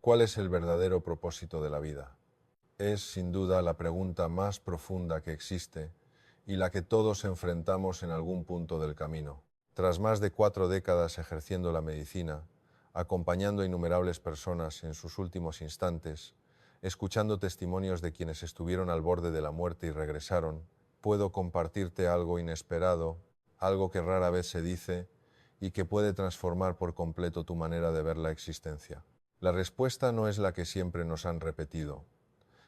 ¿Cuál es el verdadero propósito de la vida? Es, sin duda, la pregunta más profunda que existe y la que todos enfrentamos en algún punto del camino. Tras más de 4 décadas ejerciendo la medicina, acompañando a innumerables personas en sus últimos instantes, escuchando testimonios de quienes estuvieron al borde de la muerte y regresaron, puedo compartirte algo inesperado, algo que rara vez se dice y que puede transformar por completo tu manera de ver la existencia. La respuesta no es la que siempre nos han repetido.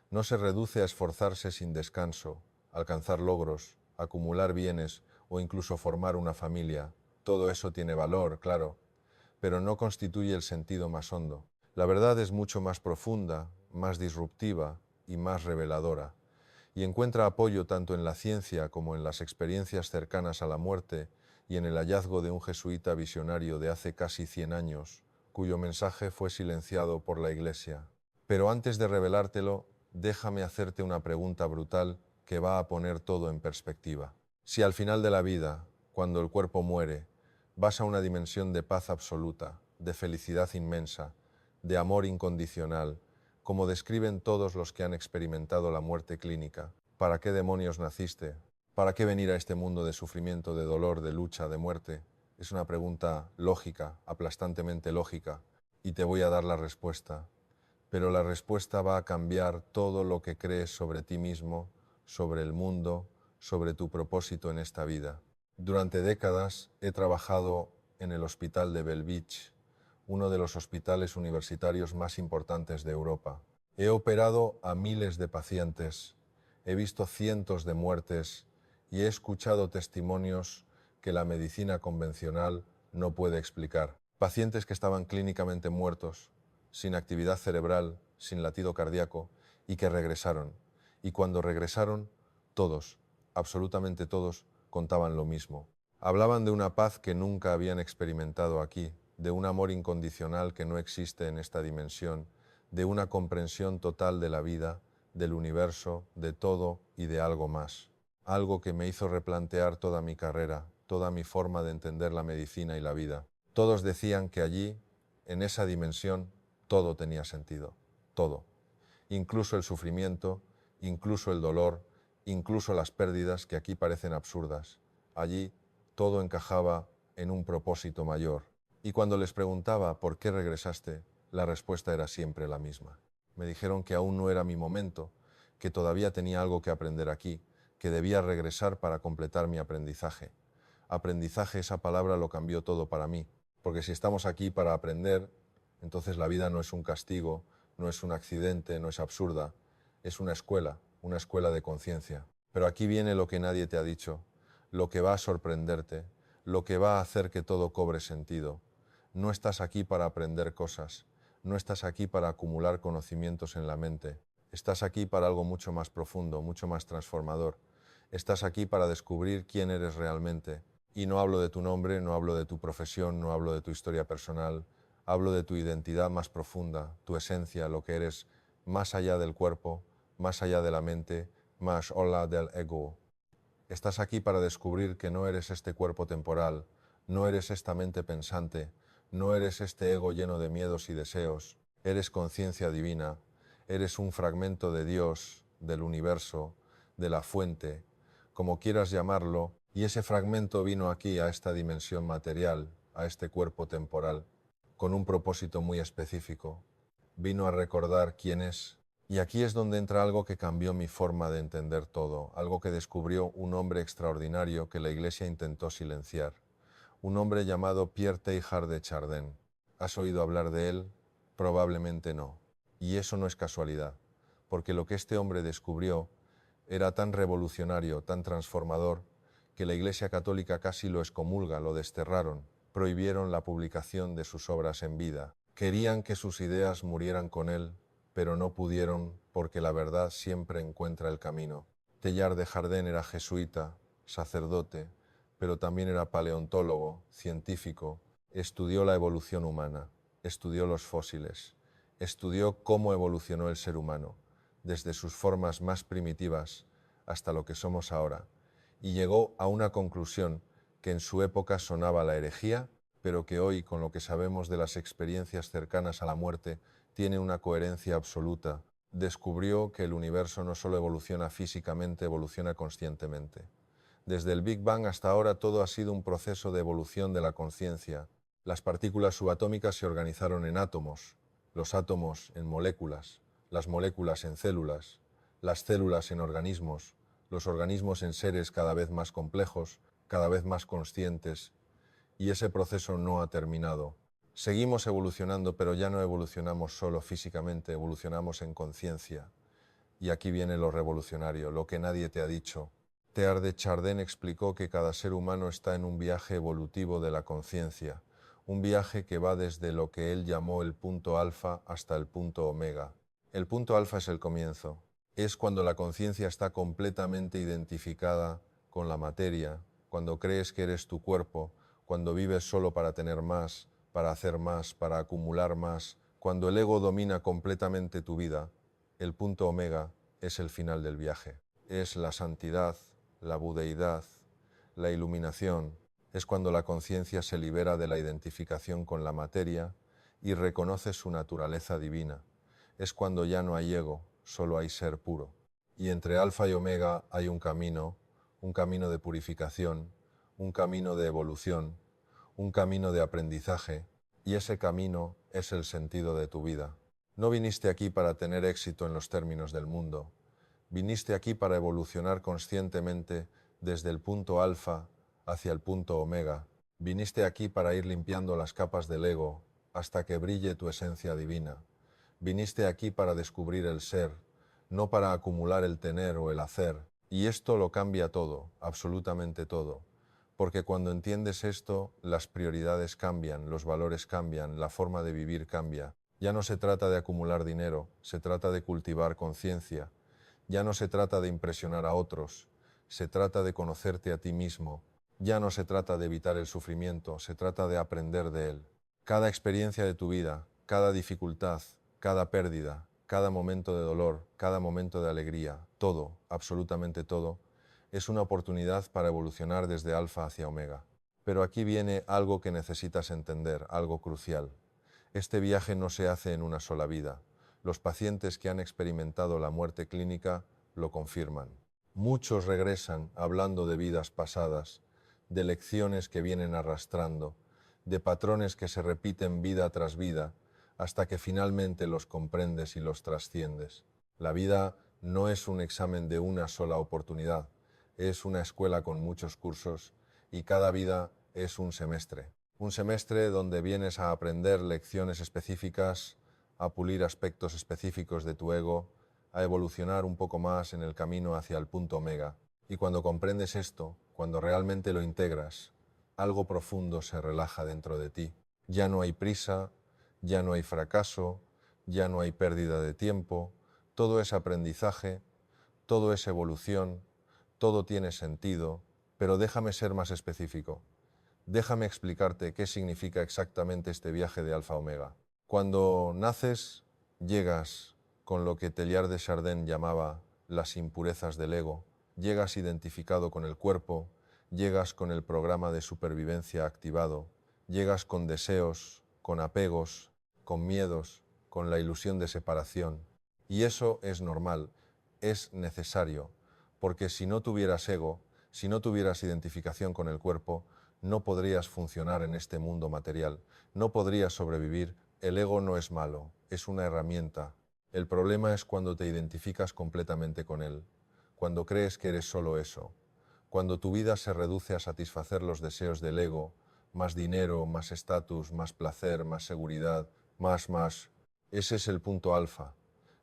No se reduce a esforzarse sin descanso, alcanzar logros, acumular bienes o incluso formar una familia. Todo eso tiene valor, claro, pero no constituye el sentido más hondo. La verdad es mucho más profunda, más disruptiva y más reveladora, y encuentra apoyo tanto en la ciencia como en las experiencias cercanas a la muerte y en el hallazgo de un jesuita visionario de hace casi 100 años, cuyo mensaje fue silenciado por la Iglesia. Pero antes de revelártelo, déjame hacerte una pregunta brutal que va a poner todo en perspectiva. Si al final de la vida, cuando el cuerpo muere, vas a una dimensión de paz absoluta, de felicidad inmensa, de amor incondicional, como describen todos los que han experimentado la muerte clínica, ¿para qué demonios naciste? ¿Para qué venir a este mundo de sufrimiento, de dolor, de lucha, de muerte? Es una pregunta lógica, aplastantemente lógica, y te voy a dar la respuesta. Pero la respuesta va a cambiar todo lo que crees sobre ti mismo, sobre el mundo, sobre tu propósito en esta vida. Durante décadas he trabajado en el Hospital de Bellvitge, uno de los hospitales universitarios más importantes de Europa. He operado a miles de pacientes, he visto cientos de muertes y he escuchado testimonios que la medicina convencional no puede explicar. Pacientes que estaban clínicamente muertos, sin actividad cerebral, sin latido cardíaco, y que regresaron. Y cuando regresaron, todos, absolutamente todos, contaban lo mismo. Hablaban de una paz que nunca habían experimentado aquí, de un amor incondicional que no existe en esta dimensión, de una comprensión total de la vida, del universo, de todo y de algo más. Algo que me hizo replantear toda mi carrera, toda mi forma de entender la medicina y la vida. Todos decían que allí, en esa dimensión, todo tenía sentido, todo. Incluso el sufrimiento, incluso el dolor, incluso las pérdidas que aquí parecen absurdas. Allí todo encajaba en un propósito mayor. Y cuando les preguntaba por qué regresaste, la respuesta era siempre la misma. Me dijeron que aún no era mi momento, que todavía tenía algo que aprender aquí, que debía regresar para completar mi aprendizaje. Aprendizaje, esa palabra lo cambió todo para mí, porque si estamos aquí para aprender, entonces la vida no es un castigo, no es un accidente, no es absurda, es una escuela de conciencia. Pero aquí viene lo que nadie te ha dicho, lo que va a sorprenderte, lo que va a hacer que todo cobre sentido. No estás aquí para aprender cosas, no estás aquí para acumular conocimientos en la mente, estás aquí para algo mucho más profundo, mucho más transformador. Estás aquí para descubrir quién eres realmente. Y no hablo de tu nombre, no hablo de tu profesión, no hablo de tu historia personal, hablo de tu identidad más profunda, tu esencia, lo que eres más allá del cuerpo, más allá de la mente, más allá del ego. Estás aquí para descubrir que no eres este cuerpo temporal, no eres esta mente pensante, no eres este ego lleno de miedos y deseos, eres conciencia divina, eres un fragmento de Dios, del universo, de la fuente, como quieras llamarlo, y ese fragmento vino aquí a esta dimensión material, a este cuerpo temporal, con un propósito muy específico. Vino a recordar quién es. Y aquí es donde entra algo que cambió mi forma de entender todo, algo que descubrió un hombre extraordinario que la Iglesia intentó silenciar, un hombre llamado Pierre Teilhard de Chardin. ¿Has oído hablar de él? Probablemente no. Y eso no es casualidad, porque lo que este hombre descubrió era tan revolucionario, tan transformador, que la Iglesia Católica casi lo excomulga, lo desterraron, prohibieron la publicación de sus obras en vida. Querían que sus ideas murieran con él, pero no pudieron porque la verdad siempre encuentra el camino. Teilhard de Chardin era jesuita, sacerdote, pero también era paleontólogo, científico, estudió la evolución humana, estudió los fósiles, estudió cómo evolucionó el ser humano, desde sus formas más primitivas hasta lo que somos ahora, y llegó a una conclusión que en su época sonaba la herejía, pero que hoy, con lo que sabemos de las experiencias cercanas a la muerte, tiene una coherencia absoluta. Descubrió que el universo no solo evoluciona físicamente, evoluciona conscientemente. Desde el Big Bang hasta ahora todo ha sido un proceso de evolución de la conciencia. Las partículas subatómicas se organizaron en átomos, los átomos en moléculas, las moléculas en células, las células en organismos, los organismos en seres cada vez más complejos, cada vez más conscientes, y ese proceso no ha terminado. Seguimos evolucionando, pero ya no evolucionamos solo físicamente, evolucionamos en conciencia. Y aquí viene lo revolucionario, lo que nadie te ha dicho. Teilhard de Chardin explicó que cada ser humano está en un viaje evolutivo de la conciencia, un viaje que va desde lo que él llamó el punto alfa hasta el punto omega. El punto alfa es el comienzo, es cuando la conciencia está completamente identificada con la materia, cuando crees que eres tu cuerpo, cuando vives solo para tener más, para hacer más, para acumular más, cuando el ego domina completamente tu vida. El punto omega es el final del viaje, es la santidad, la budeidad, la iluminación, es cuando la conciencia se libera de la identificación con la materia y reconoce su naturaleza divina. Es cuando ya no hay ego, solo hay ser puro. Y entre alfa y omega hay un camino de purificación, un camino de evolución, un camino de aprendizaje, y ese camino es el sentido de tu vida. No viniste aquí para tener éxito en los términos del mundo. Viniste aquí para evolucionar conscientemente desde el punto alfa hacia el punto omega. Viniste aquí para ir limpiando las capas del ego hasta que brille tu esencia divina. Viniste aquí para descubrir el ser, no para acumular el tener o el hacer. Y esto lo cambia todo, absolutamente todo. Porque cuando entiendes esto, las prioridades cambian, los valores cambian, la forma de vivir cambia. Ya no se trata de acumular dinero, se trata de cultivar conciencia. Ya no se trata de impresionar a otros, se trata de conocerte a ti mismo. Ya no se trata de evitar el sufrimiento, se trata de aprender de él. Cada experiencia de tu vida, cada dificultad, cada pérdida, cada momento de dolor, cada momento de alegría, todo, absolutamente todo, es una oportunidad para evolucionar desde alfa hacia omega. Pero aquí viene algo que necesitas entender, algo crucial. Este viaje no se hace en una sola vida. Los pacientes que han experimentado la muerte clínica lo confirman. Muchos regresan hablando de vidas pasadas, de lecciones que vienen arrastrando, de patrones que se repiten vida tras vida, hasta que finalmente los comprendes y los trasciendes. La vida no es un examen de una sola oportunidad, es una escuela con muchos cursos y cada vida es un semestre. Un semestre donde vienes a aprender lecciones específicas, a pulir aspectos específicos de tu ego, a evolucionar un poco más en el camino hacia el punto omega. Y cuando comprendes esto, cuando realmente lo integras, algo profundo se relaja dentro de ti. Ya no hay prisa, ya no hay fracaso, ya no hay pérdida de tiempo, todo es aprendizaje, todo es evolución, todo tiene sentido, pero déjame ser más específico. Déjame explicarte qué significa exactamente este viaje de alfa a omega. Cuando naces, llegas con lo que Teilhard de Chardin llamaba las impurezas del ego, llegas identificado con el cuerpo, llegas con el programa de supervivencia activado, llegas con deseos, con apegos, con miedos, con la ilusión de separación. Y eso es normal, es necesario, porque si no tuvieras ego, si no tuvieras identificación con el cuerpo, no podrías funcionar en este mundo material, no podrías sobrevivir. El ego no es malo, es una herramienta. El problema es cuando te identificas completamente con él, cuando crees que eres solo eso, cuando tu vida se reduce a satisfacer los deseos del ego, más dinero, más estatus, más placer, más seguridad, más. Ese es el punto alfa,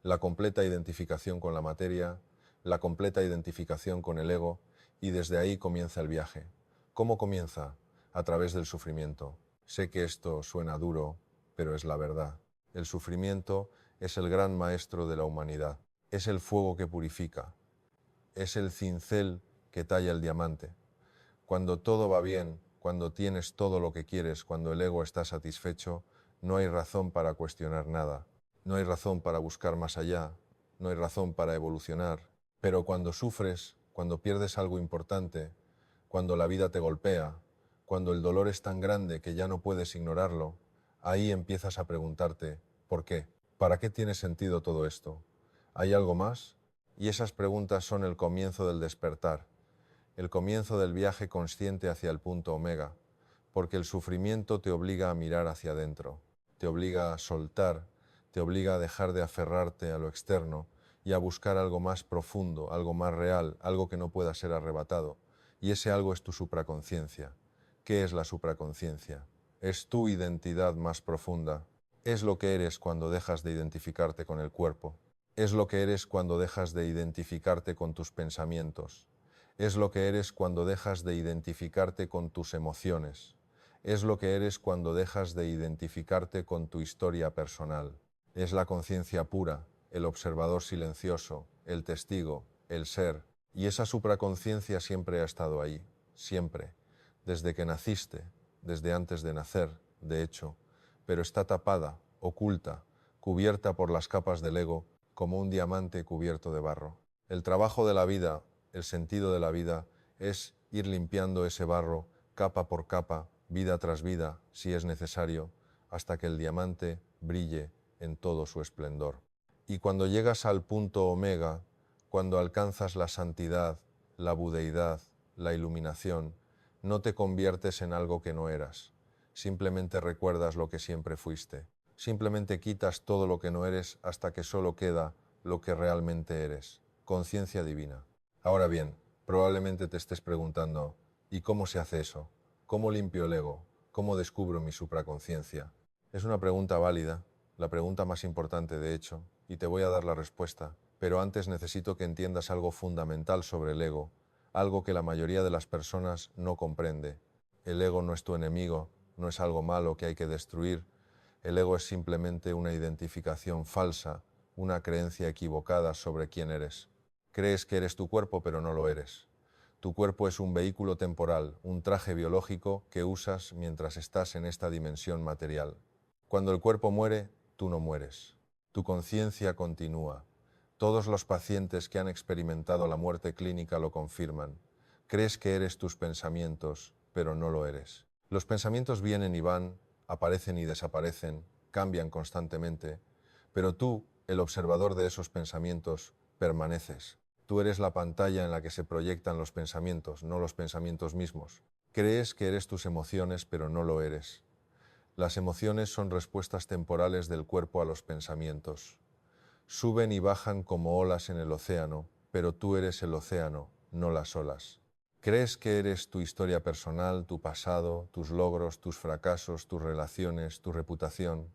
la completa identificación con la materia, la completa identificación con el ego, y desde ahí comienza el viaje. ¿Cómo comienza? A través del sufrimiento. Sé que esto suena duro, pero es la verdad. El sufrimiento es el gran maestro de la humanidad. Es el fuego que purifica. Es el cincel que talla el diamante. Cuando todo va bien, cuando tienes todo lo que quieres, cuando el ego está satisfecho, no hay razón para cuestionar nada. No hay razón para buscar más allá. No hay razón para evolucionar. Pero cuando sufres, cuando pierdes algo importante, cuando la vida te golpea, cuando el dolor es tan grande que ya no puedes ignorarlo, ahí empiezas a preguntarte, ¿por qué? ¿Para qué tiene sentido todo esto? ¿Hay algo más? Y esas preguntas son el comienzo del despertar, el comienzo del viaje consciente hacia el punto omega, porque el sufrimiento te obliga a mirar hacia adentro, te obliga a soltar, te obliga a dejar de aferrarte a lo externo y a buscar algo más profundo, algo más real, algo que no pueda ser arrebatado. Y ese algo es tu supraconciencia. ¿Qué es la supraconciencia? Es tu identidad más profunda. Es lo que eres cuando dejas de identificarte con el cuerpo. Es lo que eres cuando dejas de identificarte con tus pensamientos. Es lo que eres cuando dejas de identificarte con tus emociones. Es lo que eres cuando dejas de identificarte con tu historia personal. Es la conciencia pura, el observador silencioso, el testigo, el ser. Y esa supraconciencia siempre ha estado ahí, siempre, desde que naciste, desde antes de nacer, de hecho, pero está tapada, oculta, cubierta por las capas del ego, como un diamante cubierto de barro. El trabajo de la vida, el sentido de la vida, es ir limpiando ese barro, capa por capa, vida tras vida, si es necesario, hasta que el diamante brille en todo su esplendor. Y cuando llegas al punto omega, cuando alcanzas la santidad, la budeidad, la iluminación, no te conviertes en algo que no eras. Simplemente recuerdas lo que siempre fuiste. Simplemente quitas todo lo que no eres hasta que solo queda lo que realmente eres. Conciencia divina. Ahora bien, probablemente te estés preguntando, ¿y cómo se hace eso? ¿Cómo limpio el ego? ¿Cómo descubro mi supraconciencia? Es una pregunta válida, la pregunta más importante de hecho, y te voy a dar la respuesta, pero antes necesito que entiendas algo fundamental sobre el ego, algo que la mayoría de las personas no comprende. El ego no es tu enemigo, no es algo malo que hay que destruir. El ego es simplemente una identificación falsa, una creencia equivocada sobre quién eres. Crees que eres tu cuerpo, pero no lo eres. Tu cuerpo es un vehículo temporal, un traje biológico que usas mientras estás en esta dimensión material. Cuando el cuerpo muere, tú no mueres. Tu conciencia continúa. Todos los pacientes que han experimentado la muerte clínica lo confirman. Crees que eres tus pensamientos, pero no lo eres. Los pensamientos vienen y van, aparecen y desaparecen, cambian constantemente, pero tú, el observador de esos pensamientos, permaneces. Tú eres la pantalla en la que se proyectan los pensamientos, no los pensamientos mismos. Crees que eres tus emociones, pero no lo eres. Las emociones son respuestas temporales del cuerpo a los pensamientos. Suben y bajan como olas en el océano, pero tú eres el océano, no las olas. Crees que eres tu historia personal, tu pasado, tus logros, tus fracasos, tus relaciones, tu reputación,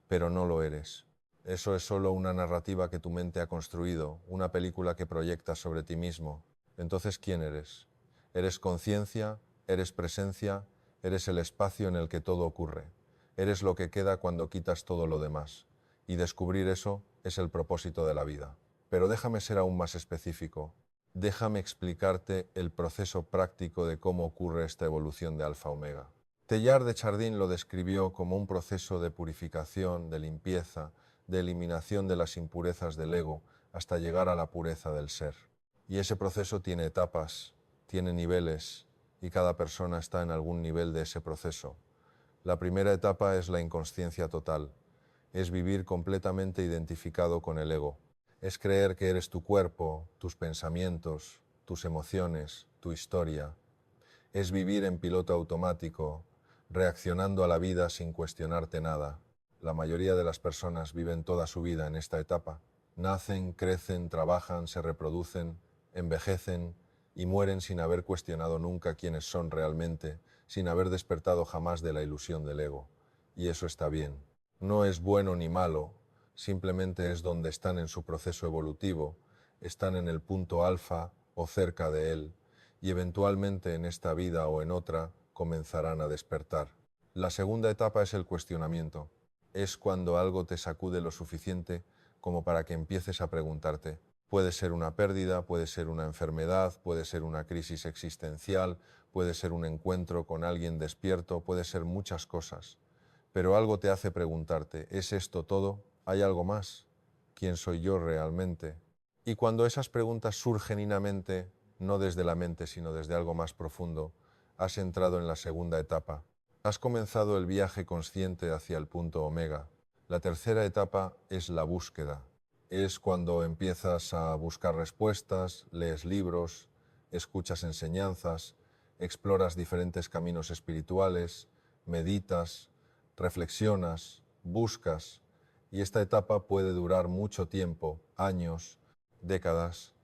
pero no lo eres. Eso es solo una narrativa que tu mente ha construido, una película que proyectas sobre ti mismo. Entonces, ¿quién eres? ¿Eres conciencia? ¿Eres presencia? ¿Eres el espacio en el que todo ocurre? Eres lo que queda cuando quitas todo lo demás. Y descubrir eso es el propósito de la vida. Pero déjame ser aún más específico. Déjame explicarte el proceso práctico de cómo ocurre esta evolución de Alfa-Omega. Teilhard de Chardin lo describió como un proceso de purificación, de limpieza, de eliminación de las impurezas del ego hasta llegar a la pureza del ser. Y ese proceso tiene etapas, tiene niveles, y cada persona está en algún nivel de ese proceso. La primera etapa es la inconsciencia total, es vivir completamente identificado con el ego, es creer que eres tu cuerpo, tus pensamientos, tus emociones, tu historia, es vivir en piloto automático, reaccionando a la vida sin cuestionarte nada. La mayoría de las personas viven toda su vida en esta etapa. Nacen, crecen, trabajan, se reproducen, envejecen y mueren sin haber cuestionado nunca quiénes son realmente, sin haber despertado jamás de la ilusión del ego. Y eso está bien. No es bueno ni malo, simplemente es donde están en su proceso evolutivo, están en el punto alfa o cerca de él, y eventualmente en esta vida o en otra comenzarán a despertar. La segunda etapa es el cuestionamiento. Es cuando algo te sacude lo suficiente como para que empieces a preguntarte. Puede ser una pérdida, puede ser una enfermedad, puede ser una crisis existencial, puede ser un encuentro con alguien despierto, puede ser muchas cosas. Pero algo te hace preguntarte, ¿es esto todo? ¿Hay algo más? ¿Quién soy yo realmente? Y cuando esas preguntas surgen genuinamente, no desde la mente, sino desde algo más profundo, has entrado en la segunda etapa. Has comenzado el viaje consciente hacia el punto omega. La tercera etapa es la búsqueda. Es cuando empiezas a buscar respuestas, lees libros, escuchas enseñanzas, exploras diferentes caminos espirituales, meditas, reflexionas, buscas, y esta etapa puede durar mucho tiempo, años, décadas,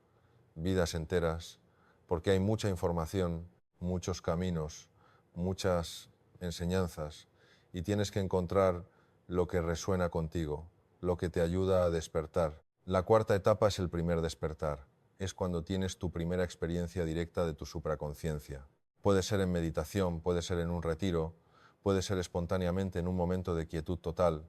vidas enteras, porque hay mucha información, muchos caminos, muchas enseñanzas, y tienes que encontrar lo que resuena contigo, lo que te ayuda a despertar. La cuarta etapa es el primer despertar. Es cuando tienes tu primera experiencia directa de tu supraconciencia. Puede ser en meditación, puede ser en un retiro, puede ser espontáneamente en un momento de quietud total.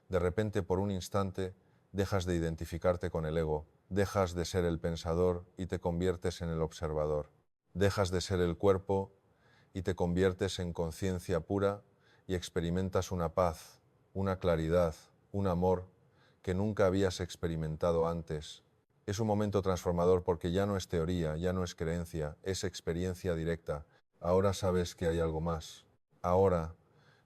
De repente, por un instante, dejas de identificarte con el ego, dejas de ser el pensador y te conviertes en el observador. Dejas de ser el cuerpo y te conviertes en conciencia pura y experimentas una paz, una claridad, un amor que nunca habías experimentado antes. Es un momento transformador porque ya no es teoría, ya no es creencia, es experiencia directa. Ahora sabes que hay algo más. Ahora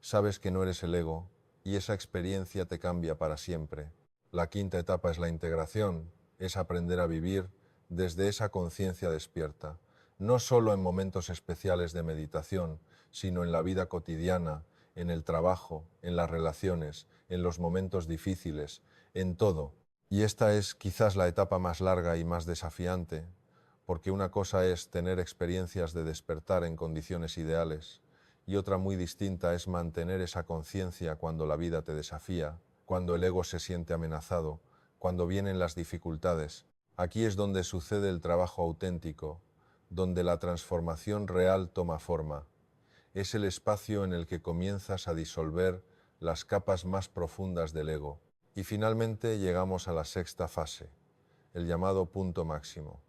sabes que no eres el ego y esa experiencia te cambia para siempre. La quinta etapa es la integración, es aprender a vivir desde esa conciencia despierta, no solo en momentos especiales de meditación, sino en la vida cotidiana, en el trabajo, en las relaciones, en los momentos difíciles, en todo. Y esta es quizás la etapa más larga y más desafiante, porque una cosa es tener experiencias de despertar en condiciones ideales, y otra muy distinta es mantener esa conciencia cuando la vida te desafía, cuando el ego se siente amenazado, cuando vienen las dificultades. Aquí es donde sucede el trabajo auténtico, donde la transformación real toma forma. Es el espacio en el que comienzas a disolver las capas más profundas del ego. Y finalmente llegamos a la sexta fase, el llamado punto máximo,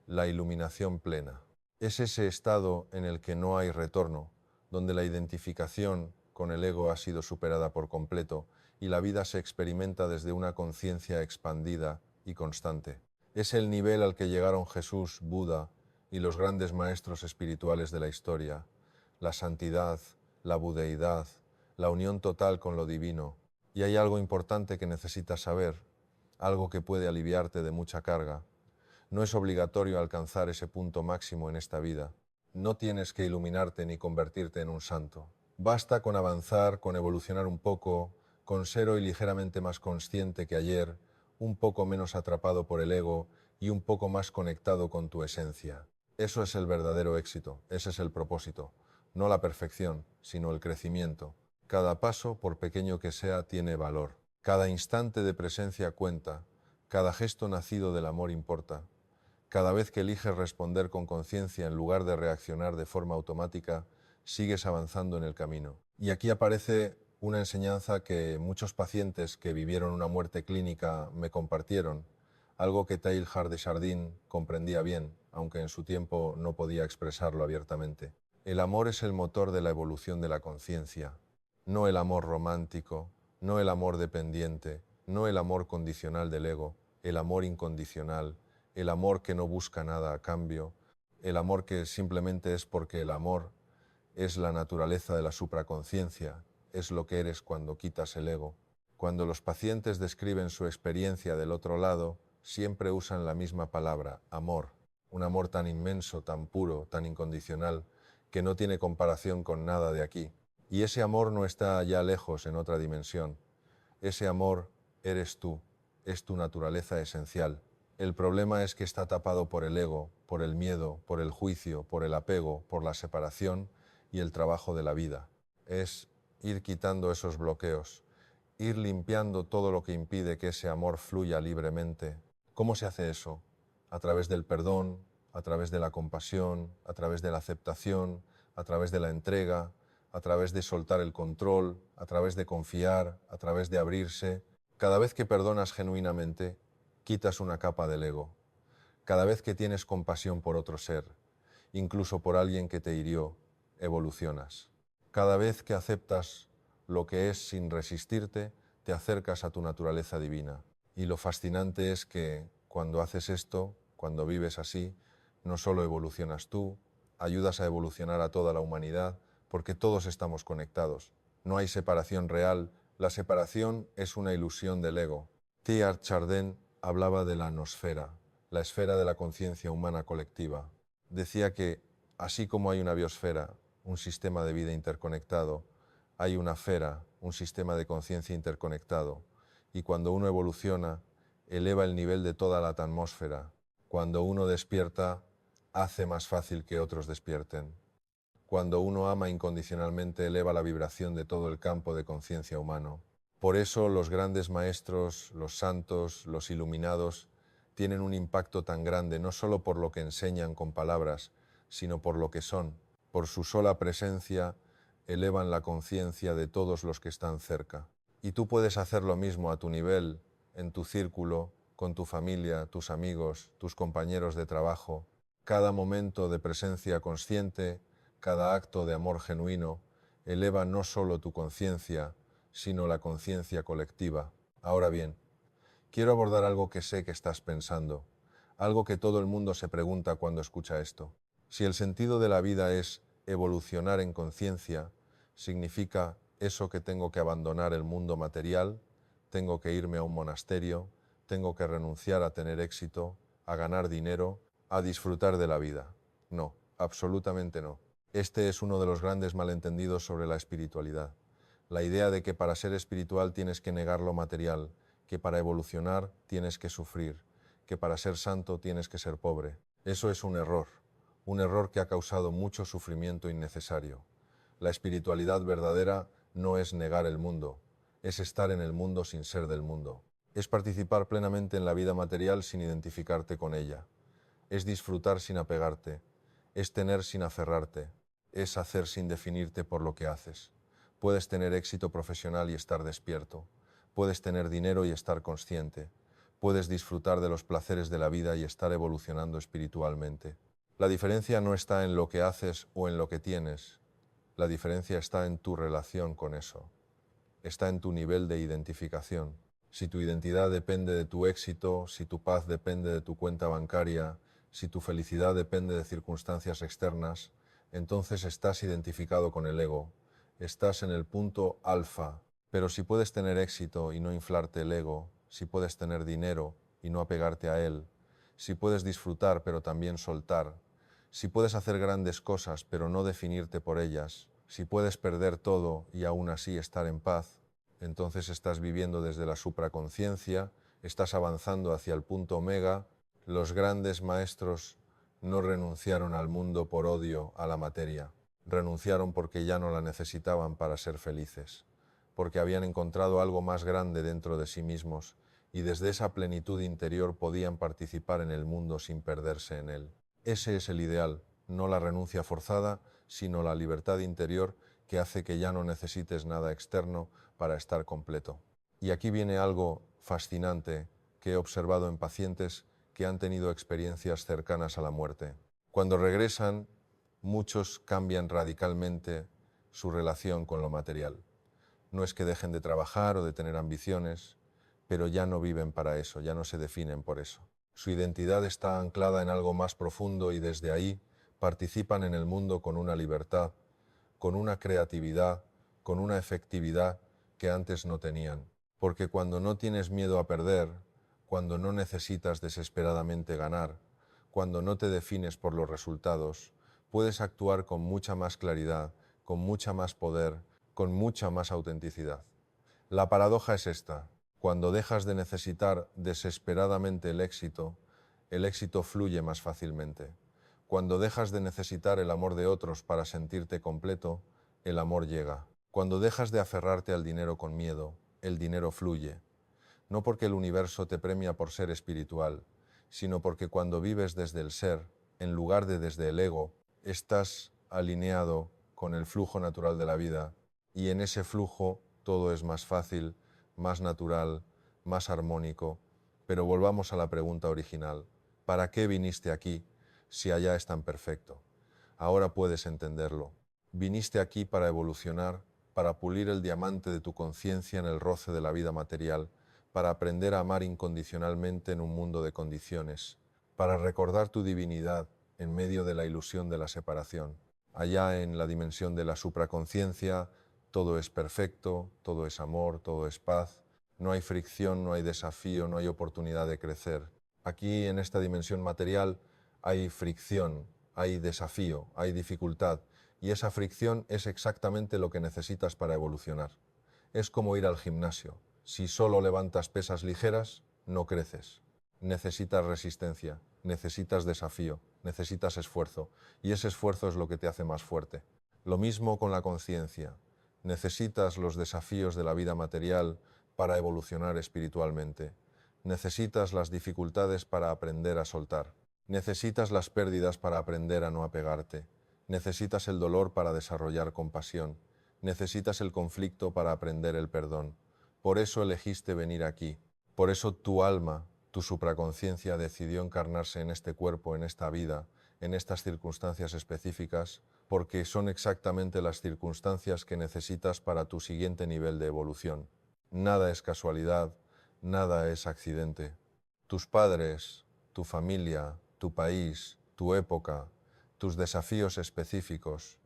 la iluminación plena. Es ese estado en el que no hay retorno, donde la identificación con el ego ha sido superada por completo y la vida se experimenta desde una conciencia expandida y constante. Es el nivel al que llegaron Jesús, Buda y los grandes maestros espirituales de la historia. La santidad, la budeidad, la unión total con lo divino. Y hay algo importante que necesitas saber, algo que puede aliviarte de mucha carga. No es obligatorio alcanzar ese punto máximo en esta vida. No tienes que iluminarte ni convertirte en un santo. Basta con avanzar, con evolucionar un poco, con ser hoy ligeramente más consciente que ayer, un poco menos atrapado por el ego y un poco más conectado con tu esencia. Eso es el verdadero éxito, ese es el propósito. No la perfección, sino el crecimiento. Cada paso, por pequeño que sea, tiene valor. Cada instante de presencia cuenta, cada gesto nacido del amor importa. Cada vez que eliges responder con conciencia en lugar de reaccionar de forma automática, sigues avanzando en el camino. Y aquí aparece una enseñanza que muchos pacientes que vivieron una muerte clínica me compartieron, algo que Teilhard de Chardin comprendía bien, aunque en su tiempo no podía expresarlo abiertamente. El amor es el motor de la evolución de la conciencia, no el amor romántico, no el amor dependiente, no el amor condicional del ego, el amor incondicional, el amor que no busca nada a cambio, el amor que simplemente es porque el amor es la naturaleza de la supraconciencia, es lo que eres cuando quitas el ego. Cuando los pacientes describen su experiencia del otro lado, siempre usan la misma palabra, amor, un amor tan inmenso, tan puro, tan incondicional, que no tiene comparación con nada de aquí. Y ese amor no está allá lejos en otra dimensión. Ese amor eres tú, es tu naturaleza esencial. El problema es que está tapado por el ego, por el miedo, por el juicio, por el apego, por la separación y el trabajo de la vida. Es ir quitando esos bloqueos, ir limpiando todo lo que impide que ese amor fluya libremente. ¿Cómo se hace eso? A través del perdón, a través de la compasión, a través de la aceptación, a través de la entrega, a través de soltar el control, a través de confiar, a través de abrirse. Cada vez que perdonas genuinamente, quitas una capa del ego. Cada vez que tienes compasión por otro ser, incluso por alguien que te hirió, evolucionas. Cada vez que aceptas lo que es sin resistirte, te acercas a tu naturaleza divina. Y lo fascinante es que cuando haces esto, cuando vives así, no solo evolucionas tú, ayudas a evolucionar a toda la humanidad, porque todos estamos conectados. No hay separación real La separación es una ilusión del ego. Teilhard de Chardin hablaba de la nosfera, la esfera de la conciencia humana colectiva. Decía que, así como hay una biosfera, un sistema de vida interconectado, hay una esfera, un sistema de conciencia interconectado, y cuando uno evoluciona, eleva el nivel de toda la atmósfera. Cuando uno despierta, hace más fácil que otros despierten. Cuando uno ama incondicionalmente, eleva la vibración de todo el campo de conciencia humano. Por eso los grandes maestros, los santos, los iluminados, tienen un impacto tan grande, no solo por lo que enseñan con palabras, sino por lo que son. Por su sola presencia, elevan la conciencia de todos los que están cerca. Y tú puedes hacer lo mismo a tu nivel, en tu círculo, con tu familia, tus amigos, tus compañeros de trabajo. Cada momento de presencia consciente, cada acto de amor genuino, eleva no solo tu conciencia, sino la conciencia colectiva. Ahora bien, quiero abordar algo que sé que estás pensando, algo que todo el mundo se pregunta cuando escucha esto. Si el sentido de la vida es evolucionar en conciencia, ¿significa eso que tengo que abandonar el mundo material? ¿Tengo que irme a un monasterio? ¿Tengo que renunciar a tener éxito, a ganar dinero, a disfrutar de la vida? No, absolutamente no. Este es uno de los grandes malentendidos sobre la espiritualidad. La idea de que para ser espiritual tienes que negar lo material, que para evolucionar tienes que sufrir, que para ser santo tienes que ser pobre. Eso es un error que ha causado mucho sufrimiento innecesario. La espiritualidad verdadera no es negar el mundo, es estar en el mundo sin ser del mundo. Es participar plenamente en la vida material sin identificarte con ella. Es disfrutar sin apegarte, es tener sin aferrarte, es hacer sin definirte por lo que haces. Puedes tener éxito profesional y estar despierto. Puedes tener dinero y estar consciente. Puedes disfrutar de los placeres de la vida y estar evolucionando espiritualmente. La diferencia no está en lo que haces o en lo que tienes. La diferencia está en tu relación con eso. Está en tu nivel de identificación. Si tu identidad depende de tu éxito, si tu paz depende de tu cuenta bancaria, si tu felicidad depende de circunstancias externas, entonces estás identificado con el ego. Estás en el punto alfa. Pero si puedes tener éxito y no inflarte el ego, si puedes tener dinero y no apegarte a él, si puedes disfrutar pero también soltar, si puedes hacer grandes cosas pero no definirte por ellas, si puedes perder todo y aún así estar en paz, entonces estás viviendo desde la supraconciencia, estás avanzando hacia el punto omega. Los grandes maestros no renunciaron al mundo por odio a la materia, renunciaron porque ya no la necesitaban para ser felices, porque habían encontrado algo más grande dentro de sí mismos y desde esa plenitud interior podían participar en el mundo sin perderse en él. Ese es el ideal, no la renuncia forzada, sino la libertad interior que hace que ya no necesites nada externo para estar completo. Y aquí viene algo fascinante que he observado en pacientes que han tenido experiencias cercanas a la muerte. Cuando regresan, muchos cambian radicalmente su relación con lo material. No es que dejen de trabajar o de tener ambiciones, pero ya no viven para eso, ya no se definen por eso. Su identidad está anclada en algo más profundo y desde ahí participan en el mundo con una libertad, con una creatividad, con una efectividad que antes no tenían. Porque cuando no tienes miedo a perder, cuando no necesitas desesperadamente ganar, cuando no te defines por los resultados, puedes actuar con mucha más claridad, con mucha más poder, con mucha más autenticidad. La paradoja es esta: cuando dejas de necesitar desesperadamente el éxito fluye más fácilmente. Cuando dejas de necesitar el amor de otros para sentirte completo, el amor llega. Cuando dejas de aferrarte al dinero con miedo, el dinero fluye. No porque el universo te premia por ser espiritual, sino porque cuando vives desde el ser, en lugar de desde el ego, estás alineado con el flujo natural de la vida, y en ese flujo todo es más fácil, más natural, más armónico. Pero volvamos a la pregunta original: ¿para qué viniste aquí si allá es tan perfecto? Ahora puedes entenderlo. Viniste aquí para evolucionar, para pulir el diamante de tu conciencia en el roce de la vida material, para aprender a amar incondicionalmente en un mundo de condiciones, para recordar tu divinidad en medio de la ilusión de la separación. Allá en la dimensión de la supraconciencia, todo es perfecto, todo es amor, todo es paz. No hay fricción, no hay desafío, no hay oportunidad de crecer. Aquí en esta dimensión material hay fricción, hay desafío, hay dificultad, y esa fricción es exactamente lo que necesitas para evolucionar. Es como ir al gimnasio. Si solo levantas pesas ligeras, no creces. Necesitas resistencia, necesitas desafío, necesitas esfuerzo, y ese esfuerzo es lo que te hace más fuerte. Lo mismo con la conciencia. Necesitas los desafíos de la vida material para evolucionar espiritualmente. Necesitas las dificultades para aprender a soltar. Necesitas las pérdidas para aprender a no apegarte. Necesitas el dolor para desarrollar compasión. Necesitas el conflicto para aprender el perdón. Por eso elegiste venir aquí. Por eso tu alma, tu supraconciencia decidió encarnarse en este cuerpo, en esta vida, en estas circunstancias específicas, porque son exactamente las circunstancias que necesitas para tu siguiente nivel de evolución. Nada es casualidad, nada es accidente. Tus padres, tu familia, tu país, tu época, tus desafíos específicos,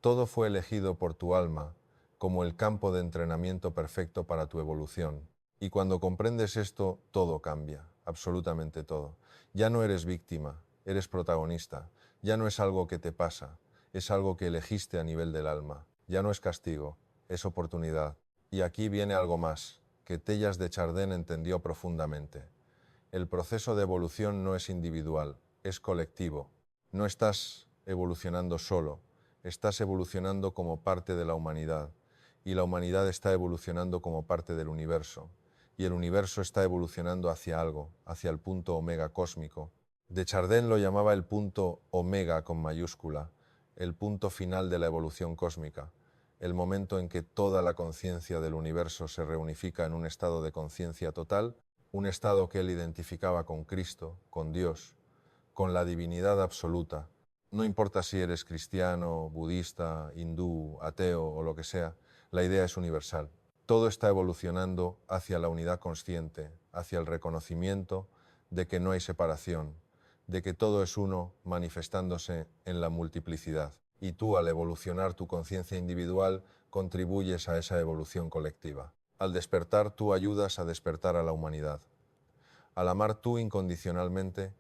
todo fue elegido por tu alma como el campo de entrenamiento perfecto para tu evolución. Y cuando comprendes esto, todo cambia, absolutamente todo. Ya no eres víctima, eres protagonista. Ya no es algo que te pasa, es algo que elegiste a nivel del alma. Ya no es castigo, es oportunidad. Y aquí viene algo más, que Teilhard de Chardin entendió profundamente. El proceso de evolución no es individual, es colectivo. No estás evolucionando solo, estás evolucionando como parte de la humanidad, y la humanidad está evolucionando como parte del universo, y el universo está evolucionando hacia algo, hacia el punto omega cósmico. De Chardin lo llamaba el punto omega con mayúscula, el punto final de la evolución cósmica, el momento en que toda la conciencia del universo se reunifica en un estado de conciencia total, un estado que él identificaba con Cristo, con Dios, con la divinidad absoluta. No importa si eres cristiano, budista, hindú, ateo o lo que sea, la idea es universal. Todo está evolucionando hacia la unidad consciente, hacia el reconocimiento de que no hay separación, de que todo es uno manifestándose en la multiplicidad. Y tú, al evolucionar tu conciencia individual, contribuyes a esa evolución colectiva. Al despertar, tú ayudas a despertar a la humanidad. Al amar tú incondicionalmente,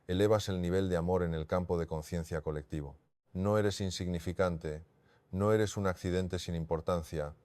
elevas el nivel de amor en el campo de conciencia colectivo. No eres insignificante, no eres un accidente sin importancia,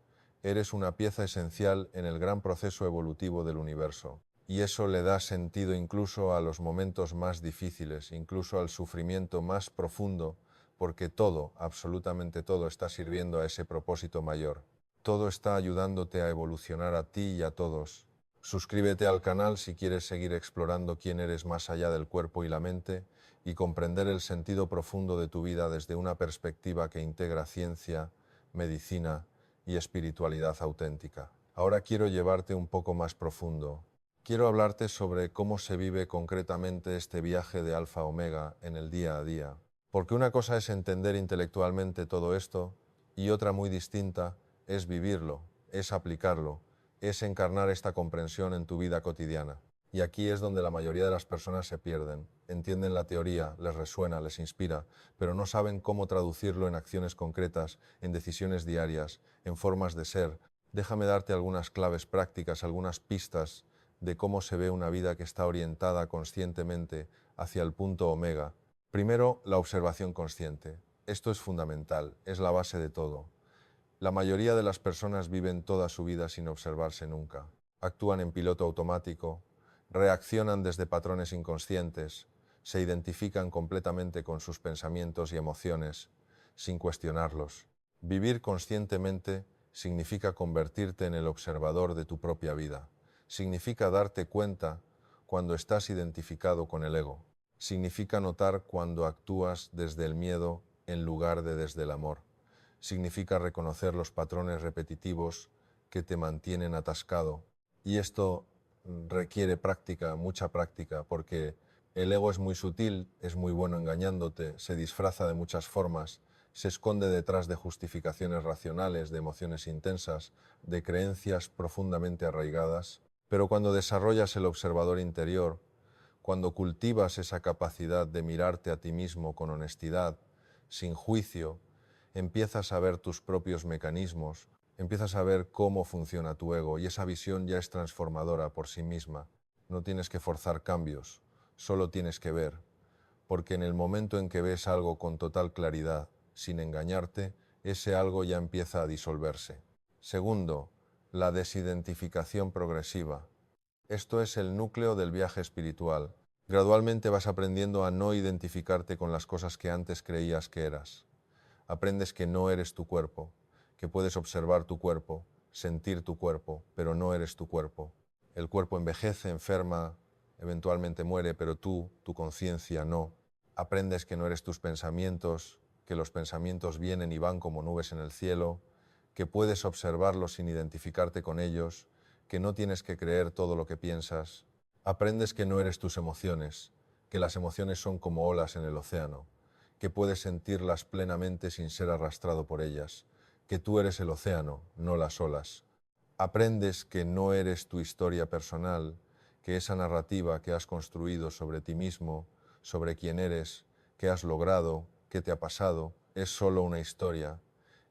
eres una pieza esencial en el gran proceso evolutivo del universo. Y eso le da sentido incluso a los momentos más difíciles, incluso al sufrimiento más profundo, porque todo, absolutamente todo, está sirviendo a ese propósito mayor. Todo está ayudándote a evolucionar a ti y a todos. Suscríbete al canal si quieres seguir explorando quién eres más allá del cuerpo y la mente y comprender el sentido profundo de tu vida desde una perspectiva que integra ciencia, medicina y espiritualidad auténtica. Ahora quiero llevarte un poco más profundo. Quiero hablarte sobre cómo se vive concretamente este viaje de Alfa a Omega en el día a día. Porque una cosa es entender intelectualmente todo esto y otra muy distinta es vivirlo, es aplicarlo, es encarnar esta comprensión en tu vida cotidiana. Y aquí es donde la mayoría de las personas se pierden. Entienden la teoría, les resuena, les inspira, pero no saben cómo traducirlo en acciones concretas, en decisiones diarias, en formas de ser. Déjame darte algunas claves prácticas, algunas pistas de cómo se ve una vida que está orientada conscientemente hacia el punto omega. Primero, la observación consciente. Esto es fundamental, es la base de todo. La mayoría de las personas viven toda su vida sin observarse nunca. Actúan en piloto automático, reaccionan desde patrones inconscientes, se identifican completamente con sus pensamientos y emociones, sin cuestionarlos. Vivir conscientemente significa convertirte en el observador de tu propia vida. Significa darte cuenta cuando estás identificado con el ego. Significa notar cuando actúas desde el miedo en lugar de desde el amor. Significa reconocer los patrones repetitivos que te mantienen atascado. Y esto requiere práctica, mucha práctica, porque el ego es muy sutil, es muy bueno engañándote, se disfraza de muchas formas, se esconde detrás de justificaciones racionales, de emociones intensas, de creencias profundamente arraigadas. Pero cuando desarrollas el observador interior, cuando cultivas esa capacidad de mirarte a ti mismo con honestidad, sin juicio, empiezas a ver tus propios mecanismos, Empiezas a ver cómo funciona tu ego y esa visión ya es transformadora por sí misma. No tienes que forzar cambios, solo tienes que ver, porque en el momento en que ves algo con total claridad, sin engañarte, ese algo ya empieza a disolverse. Segundo, la desidentificación progresiva. Esto es el núcleo del viaje espiritual. Gradualmente vas aprendiendo a no identificarte con las cosas que antes creías que eras. Aprendes que no eres tu cuerpo, que puedes observar tu cuerpo, sentir tu cuerpo, pero no eres tu cuerpo. El cuerpo envejece, enferma, eventualmente muere, pero tú, tu conciencia, no. Aprendes que no eres tus pensamientos, que los pensamientos vienen y van como nubes en el cielo, que puedes observarlos sin identificarte con ellos, que no tienes que creer todo lo que piensas. Aprendes que no eres tus emociones, que las emociones son como olas en el océano, que puedes sentirlas plenamente sin ser arrastrado por ellas, que tú eres el océano, no las olas. Aprendes que no eres tu historia personal, que esa narrativa que has construido sobre ti mismo, sobre quién eres, qué has logrado, qué te ha pasado, es solo una historia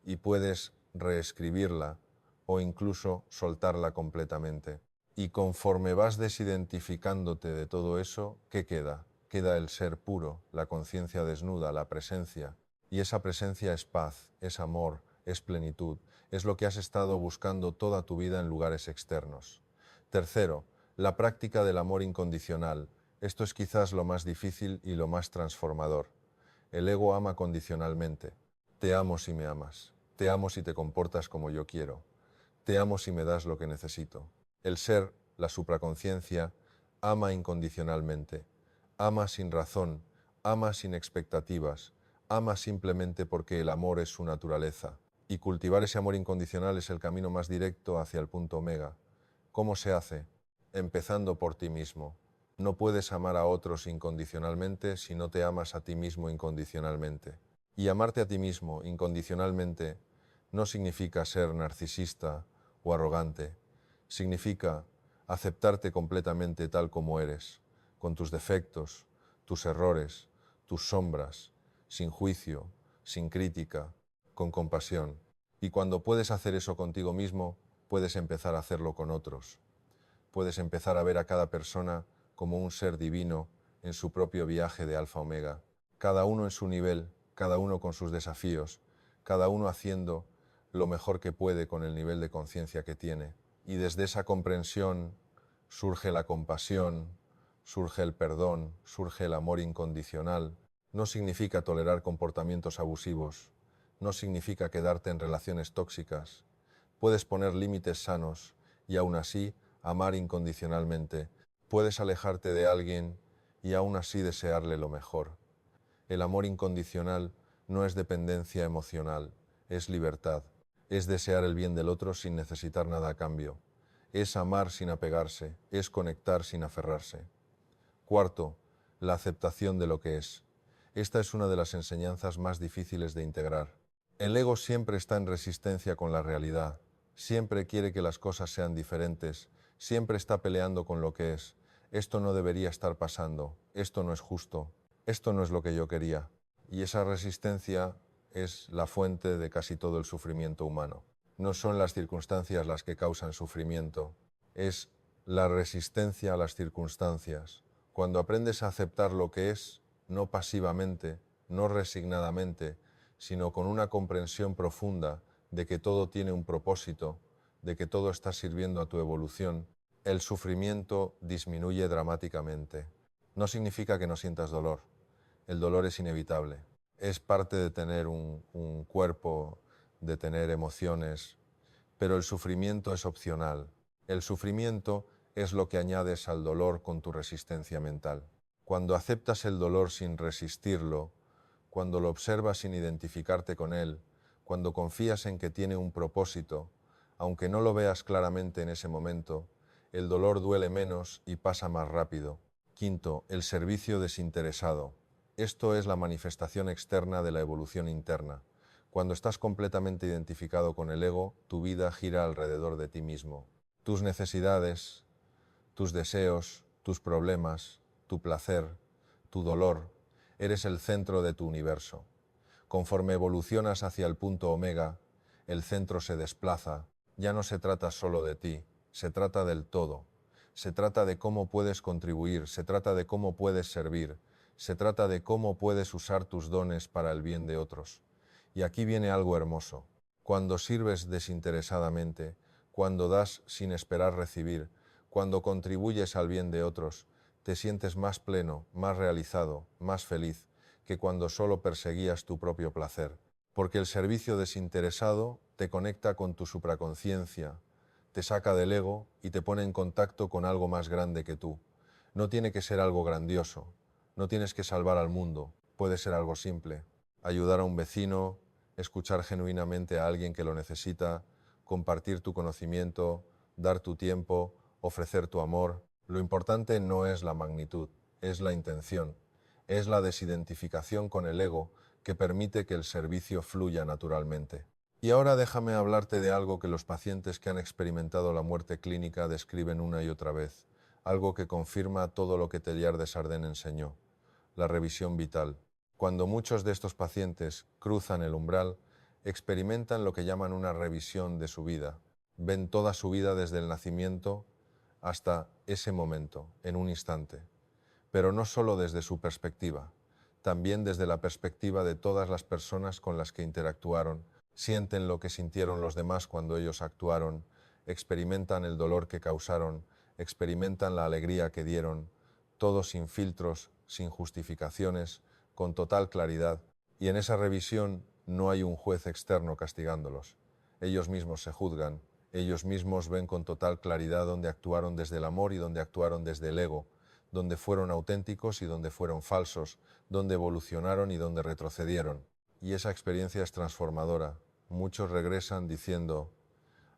y puedes reescribirla o incluso soltarla completamente. Y conforme vas desidentificándote de todo eso, ¿qué queda? Queda el ser puro, la conciencia desnuda, la presencia. Y esa presencia es paz, es amor, es plenitud, es lo que has estado buscando toda tu vida en lugares externos. Tercero, la práctica del amor incondicional. Esto es quizás lo más difícil y lo más transformador. El ego ama condicionalmente. Te amo si me amas. Te amo si te comportas como yo quiero. Te amo si me das lo que necesito. El ser, la supraconciencia, ama incondicionalmente. Ama sin razón, ama sin expectativas, ama simplemente porque el amor es su naturaleza. Y cultivar ese amor incondicional es el camino más directo hacia el punto omega. ¿Cómo se hace? Empezando por ti mismo. No puedes amar a otros incondicionalmente si no te amas a ti mismo incondicionalmente. Y amarte a ti mismo incondicionalmente no significa ser narcisista o arrogante. Significa aceptarte completamente tal como eres, con tus defectos, tus errores, tus sombras, sin juicio, sin crítica, con compasión. Y cuando puedes hacer eso contigo mismo, puedes empezar a hacerlo con otros. Puedes empezar a ver a cada persona como un ser divino en su propio viaje de alfa omega, cada uno en su nivel, cada uno con sus desafíos, cada uno haciendo lo mejor que puede con el nivel de conciencia que tiene. Y desde esa comprensión surge la compasión, surge el perdón, surge el amor incondicional. No significa tolerar comportamientos abusivos, no significa quedarte en relaciones tóxicas. Puedes poner límites sanos y aún así amar incondicionalmente. Puedes alejarte de alguien y aún así desearle lo mejor. El amor incondicional no es dependencia emocional, es libertad. Es desear el bien del otro sin necesitar nada a cambio. Es amar sin apegarse, es conectar sin aferrarse. Cuarto, la aceptación de lo que es. Esta es una de las enseñanzas más difíciles de integrar. El ego siempre está en resistencia con la realidad, siempre quiere que las cosas sean diferentes, siempre está peleando con lo que es. Esto no debería estar pasando, esto no es justo, esto no es lo que yo quería. Y esa resistencia es la fuente de casi todo el sufrimiento humano. No son las circunstancias las que causan sufrimiento, es la resistencia a las circunstancias. Cuando aprendes a aceptar lo que es, no pasivamente, no resignadamente, sino con una comprensión profunda de que todo tiene un propósito, de que todo está sirviendo a tu evolución, el sufrimiento disminuye dramáticamente. No significa que no sientas dolor. El dolor es inevitable. Es parte de tener un cuerpo, de tener emociones, pero el sufrimiento es opcional. El sufrimiento es lo que añades al dolor con tu resistencia mental. Cuando aceptas el dolor sin resistirlo, cuando lo observas sin identificarte con él, cuando confías en que tiene un propósito, aunque no lo veas claramente en ese momento, el dolor duele menos y pasa más rápido. Quinto, el servicio desinteresado. Esto es la manifestación externa de la evolución interna. Cuando estás completamente identificado con el ego, tu vida gira alrededor de ti mismo. Tus necesidades, tus deseos, tus problemas, tu placer, tu dolor, eres el centro de tu universo. Conforme evolucionas hacia el punto omega, el centro se desplaza, ya no se trata solo de ti, se trata del todo. Se trata de cómo puedes contribuir, se trata de cómo puedes servir, se trata de cómo puedes usar tus dones para el bien de otros. Y aquí viene algo hermoso. Cuando sirves desinteresadamente, cuando das sin esperar recibir, cuando contribuyes al bien de otros, te sientes más pleno, más realizado, más feliz que cuando solo perseguías tu propio placer. Porque el servicio desinteresado te conecta con tu supraconciencia, te saca del ego y te pone en contacto con algo más grande que tú. No tiene que ser algo grandioso, no tienes que salvar al mundo, puede ser algo simple. Ayudar a un vecino, escuchar genuinamente a alguien que lo necesita, compartir tu conocimiento, dar tu tiempo, ofrecer tu amor. Lo importante no es la magnitud, es la intención, es la desidentificación con el ego que permite que el servicio fluya naturalmente. Y ahora déjame hablarte de algo que los pacientes que han experimentado la muerte clínica describen una y otra vez, algo que confirma todo lo que Teilhard de Chardin enseñó, la revisión vital. Cuando muchos de estos pacientes cruzan el umbral, experimentan lo que llaman una revisión de su vida. Ven toda su vida desde el nacimiento hasta ese momento, en un instante. Pero no solo desde su perspectiva, también desde la perspectiva de todas las personas con las que interactuaron, sienten lo que sintieron los demás cuando ellos actuaron, experimentan el dolor que causaron, experimentan la alegría que dieron, todo sin filtros, sin justificaciones, con total claridad, y en esa revisión no hay un juez externo castigándolos. Ellos mismos se juzgan, ellos mismos ven con total claridad dónde actuaron desde el amor y dónde actuaron desde el ego, donde fueron auténticos y donde fueron falsos, donde evolucionaron y donde retrocedieron. Y esa experiencia es transformadora. Muchos regresan diciendo,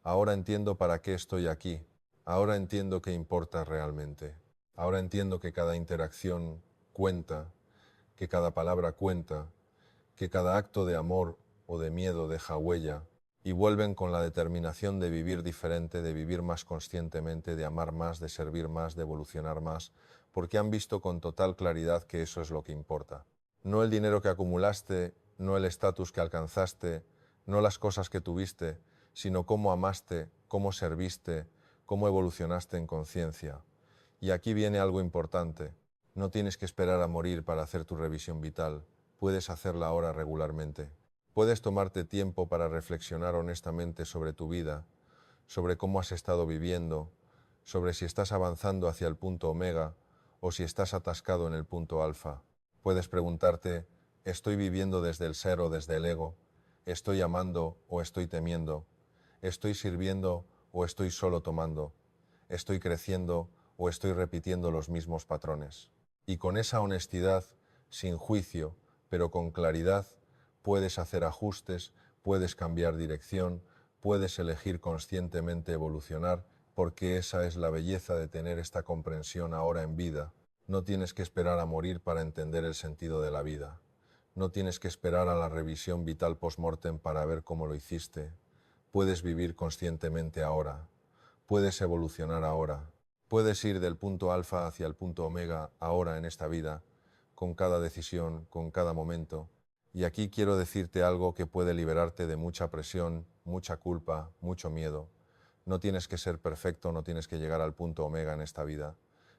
ahora entiendo para qué estoy aquí, ahora entiendo qué importa realmente, ahora entiendo que cada interacción cuenta, que cada palabra cuenta, que cada acto de amor o de miedo deja huella, y vuelven con la determinación de vivir diferente, de vivir más conscientemente, de amar más, de servir más, de evolucionar más, porque han visto con total claridad que eso es lo que importa. No el dinero que acumulaste, no el estatus que alcanzaste, no las cosas que tuviste, sino cómo amaste, cómo serviste, cómo evolucionaste en conciencia. Y aquí viene algo importante. No tienes que esperar a morir para hacer tu revisión vital. Puedes hacerla ahora regularmente. Puedes tomarte tiempo para reflexionar honestamente sobre tu vida, sobre cómo has estado viviendo, sobre si estás avanzando hacia el punto omega o si estás atascado en el punto alfa. Puedes preguntarte, ¿estoy viviendo desde el ser o desde el ego? ¿Estoy amando o estoy temiendo? ¿Estoy sirviendo o estoy solo tomando? ¿Estoy creciendo o estoy repitiendo los mismos patrones? Y con esa honestidad, sin juicio, pero con claridad, puedes hacer ajustes, puedes cambiar dirección, puedes elegir conscientemente evolucionar, porque esa es la belleza de tener esta comprensión ahora en vida. No tienes que esperar a morir para entender el sentido de la vida. No tienes que esperar a la revisión vital post-mortem para ver cómo lo hiciste. Puedes vivir conscientemente ahora. Puedes evolucionar ahora. Puedes ir del punto alfa hacia el punto omega ahora en esta vida, con cada decisión, con cada momento. Y aquí quiero decirte algo que puede liberarte de mucha presión, mucha culpa, mucho miedo. No tienes que ser perfecto, no tienes que llegar al punto omega en esta vida.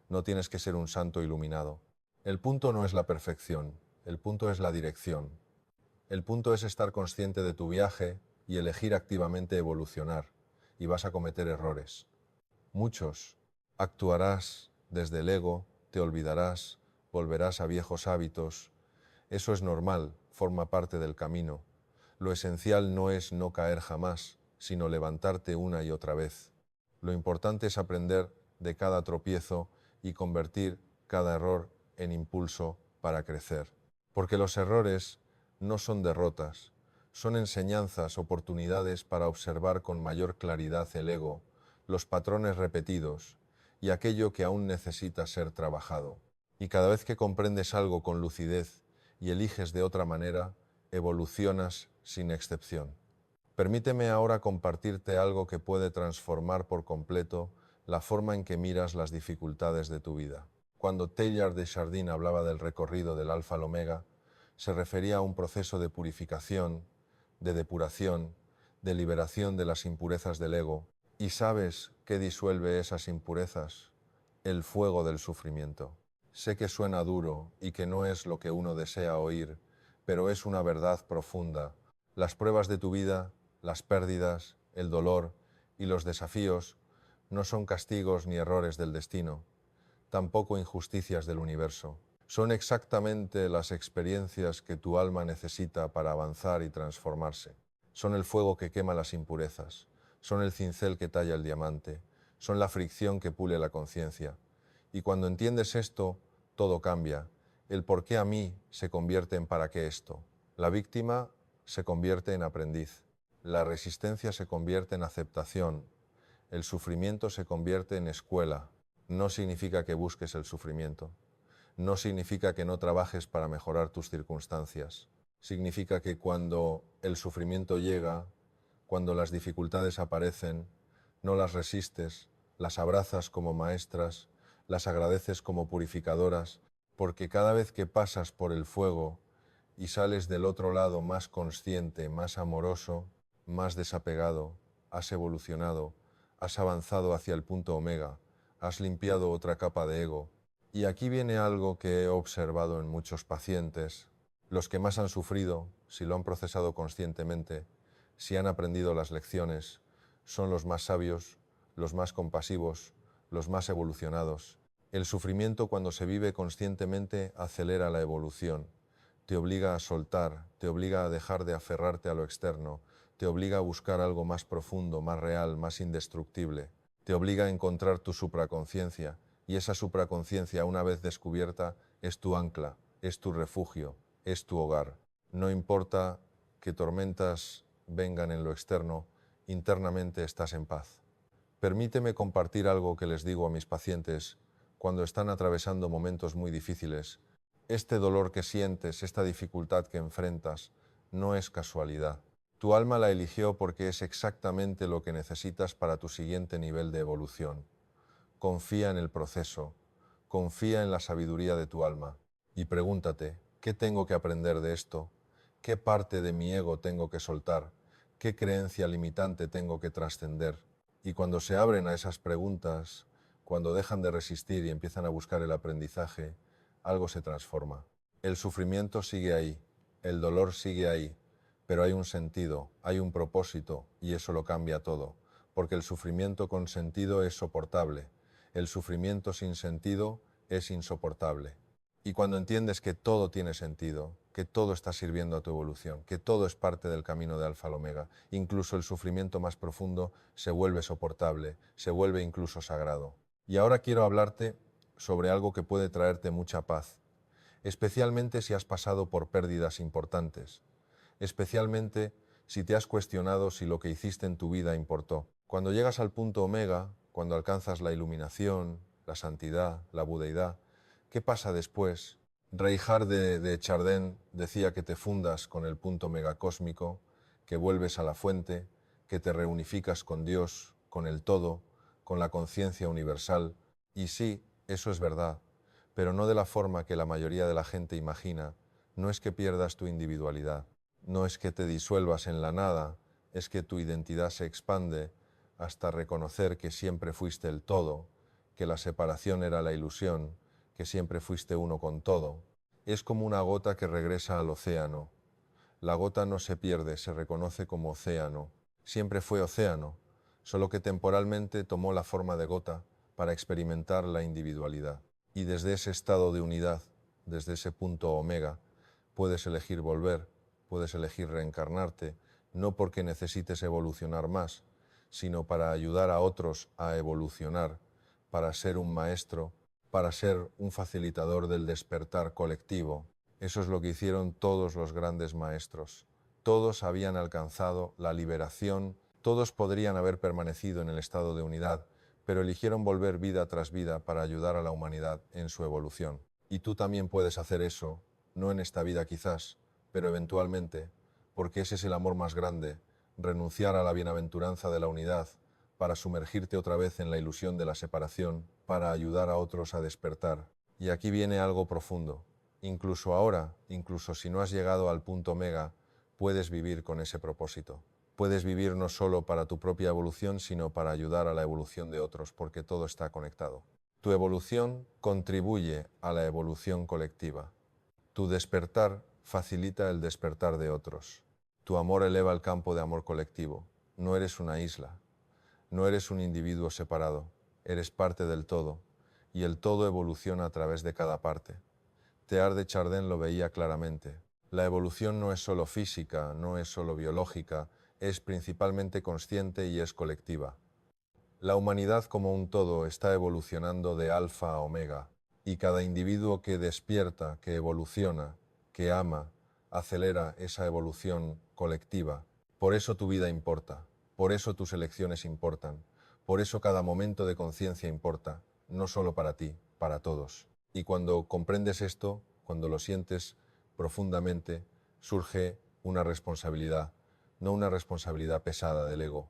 No tienes que ser un santo iluminado. El punto no es la perfección, el punto es la dirección. El punto es estar consciente de tu viaje y elegir activamente evolucionar, y vas a cometer errores. Muchos. Actuarás desde el ego, te olvidarás, volverás a viejos hábitos. Eso es normal, forma parte del camino. Lo esencial no es no caer jamás, sino levantarte una y otra vez. Lo importante es aprender de cada tropiezo y convertir cada error en impulso para crecer. Porque los errores no son derrotas, son enseñanzas, oportunidades para observar con mayor claridad el ego, los patrones repetidos y aquello que aún necesita ser trabajado. Y cada vez que comprendes algo con lucidez y eliges de otra manera, evolucionas sin excepción. Permíteme ahora compartirte algo que puede transformar por completo la forma en que miras las dificultades de tu vida. Cuando Teilhard de Chardin hablaba del recorrido del alfa al omega, se refería a un proceso de purificación, de depuración, de liberación de las impurezas del ego. ¿Y sabes qué disuelve esas impurezas? El fuego del sufrimiento. Sé que suena duro y que no es lo que uno desea oír, pero es una verdad profunda. Las pruebas de tu vida, las pérdidas, el dolor y los desafíos no son castigos ni errores del destino, tampoco injusticias del universo. Son exactamente las experiencias que tu alma necesita para avanzar y transformarse. Son el fuego que quema las impurezas, son el cincel que talla el diamante, son la fricción que pule la conciencia. Y cuando entiendes esto, todo cambia. El por qué a mí se convierte en para qué esto. La víctima se convierte en aprendiz. La resistencia se convierte en aceptación. El sufrimiento se convierte en escuela. No significa que busques el sufrimiento. No significa que no trabajes para mejorar tus circunstancias. Significa que cuando el sufrimiento llega, cuando las dificultades aparecen, no las resistes, las abrazas como maestras, las agradeces como purificadoras, porque cada vez que pasas por el fuego y sales del otro lado más consciente, más amoroso, más desapegado, has evolucionado, has avanzado hacia el punto omega, has limpiado otra capa de ego. Y aquí viene algo que he observado en muchos pacientes. Los que más han sufrido, si lo han procesado conscientemente, si han aprendido las lecciones, son los más sabios, los más compasivos, los más evolucionados. El sufrimiento, cuando se vive conscientemente, acelera la evolución. Te obliga a soltar, te obliga a dejar de aferrarte a lo externo, te obliga a buscar algo más profundo, más real, más indestructible. Te obliga a encontrar tu supraconciencia, y esa supraconciencia, una vez descubierta, es tu ancla, es tu refugio, es tu hogar. No importa que tormentas vengan en lo externo, internamente estás en paz. Permíteme compartir algo que les digo a mis pacientes cuando están atravesando momentos muy difíciles. Este dolor que sientes, esta dificultad que enfrentas, no es casualidad. Tu alma la eligió porque es exactamente lo que necesitas para tu siguiente nivel de evolución. Confía en el proceso, confía en la sabiduría de tu alma y pregúntate, ¿qué tengo que aprender de esto? ¿Qué parte de mi ego tengo que soltar? ¿Qué creencia limitante tengo que trascender? Y cuando se abren a esas preguntas, cuando dejan de resistir y empiezan a buscar el aprendizaje, algo se transforma. El sufrimiento sigue ahí, el dolor sigue ahí, pero hay un sentido, hay un propósito y eso lo cambia todo, porque el sufrimiento con sentido es soportable, el sufrimiento sin sentido es insoportable. Y cuando entiendes que todo tiene sentido, que todo está sirviendo a tu evolución, que todo es parte del camino de Alfa al Omega, incluso el sufrimiento más profundo se vuelve soportable, se vuelve incluso sagrado. Y ahora quiero hablarte sobre algo que puede traerte mucha paz, especialmente si has pasado por pérdidas importantes, especialmente si te has cuestionado si lo que hiciste en tu vida importó. Cuando llegas al punto omega, cuando alcanzas la iluminación, la santidad, la budeidad, ¿qué pasa después? Reijard de Chardin decía que te fundas con el punto megacósmico, que vuelves a la fuente, que te reunificas con Dios, con el todo, con la conciencia universal. Y sí, eso es verdad, pero no de la forma que la mayoría de la gente imagina. No es que pierdas tu individualidad, no es que te disuelvas en la nada, es que tu identidad se expande hasta reconocer que siempre fuiste el todo, que la separación era la ilusión, que siempre fuiste uno con todo. Es como una gota que regresa al océano. La gota no se pierde, se reconoce como océano. Siempre fue océano, solo que temporalmente tomó la forma de gota para experimentar la individualidad. Y desde ese estado de unidad, desde ese punto omega, puedes elegir volver, puedes elegir reencarnarte, no porque necesites evolucionar más, sino para ayudar a otros a evolucionar, para ser un maestro, para ser un facilitador del despertar colectivo. Eso es lo que hicieron todos los grandes maestros. Todos habían alcanzado la liberación, todos podrían haber permanecido en el estado de unidad, pero eligieron volver vida tras vida para ayudar a la humanidad en su evolución. Y tú también puedes hacer eso, no en esta vida quizás, pero eventualmente, porque ese es el amor más grande, renunciar a la bienaventuranza de la unidad, para sumergirte otra vez en la ilusión de la separación, para ayudar a otros a despertar. Y aquí viene algo profundo. Incluso ahora, incluso si no has llegado al punto omega, puedes vivir con ese propósito. Puedes vivir no solo para tu propia evolución, sino para ayudar a la evolución de otros, porque todo está conectado. Tu evolución contribuye a la evolución colectiva. Tu despertar facilita el despertar de otros. Tu amor eleva el campo de amor colectivo. No eres una isla, no eres un individuo separado, eres parte del todo, y el todo evoluciona a través de cada parte. Teilhard de Chardin lo veía claramente. La evolución no es solo física, no es solo biológica, es principalmente consciente y es colectiva. La humanidad como un todo está evolucionando de alfa a omega, y cada individuo que despierta, que evoluciona, que ama, acelera esa evolución colectiva. Por eso tu vida importa, por eso tus elecciones importan, por eso cada momento de conciencia importa, no solo para ti, para todos. Y cuando comprendes esto, cuando lo sientes profundamente, surge una responsabilidad, no una responsabilidad pesada del ego,